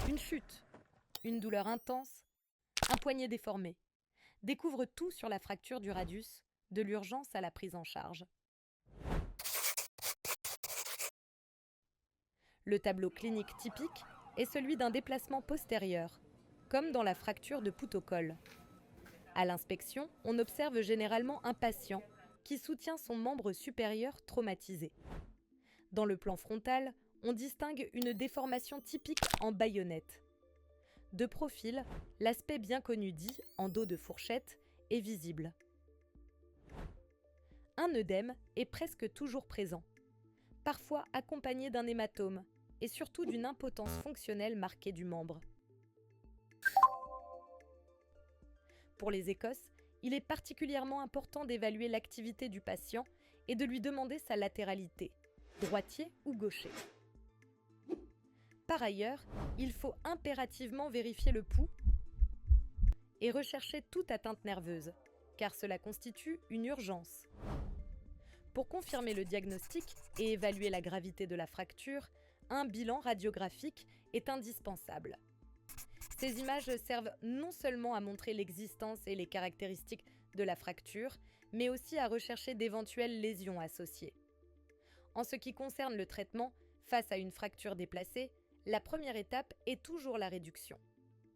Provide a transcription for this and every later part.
Une chute, une douleur intense, un poignet déformé. Découvre tout sur la fracture du radius, de l'urgence à la prise en charge. Le tableau clinique typique est celui d'un déplacement postérieur, comme dans la fracture de pouce-au-col. À l'inspection, on observe généralement un patient qui soutient son membre supérieur traumatisé. Dans le plan frontal, on distingue une déformation typique en baïonnette. De profil, l'aspect bien connu dit en dos de fourchette est visible. Un œdème est presque toujours présent, parfois accompagné d'un hématome et surtout d'une impotence fonctionnelle marquée du membre. Pour les écosses, il est particulièrement important d'évaluer l'activité du patient et de lui demander sa latéralité, droitier ou gaucher. Par ailleurs, il faut impérativement vérifier le pouls et rechercher toute atteinte nerveuse, car cela constitue une urgence. Pour confirmer le diagnostic et évaluer la gravité de la fracture, un bilan radiographique est indispensable. Ces images servent non seulement à montrer l'existence et les caractéristiques de la fracture, mais aussi à rechercher d'éventuelles lésions associées. En ce qui concerne le traitement, face à une fracture déplacée, la première étape est toujours la réduction.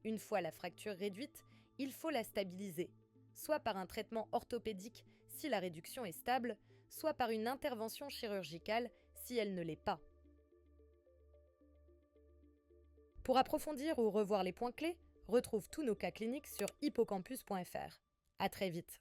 Une fois la fracture réduite, il faut la stabiliser, soit par un traitement orthopédique si la réduction est stable, soit par une intervention chirurgicale si elle ne l'est pas. Pour approfondir ou revoir les points clés, retrouve tous nos cas cliniques sur hippocampus.fr. À très vite.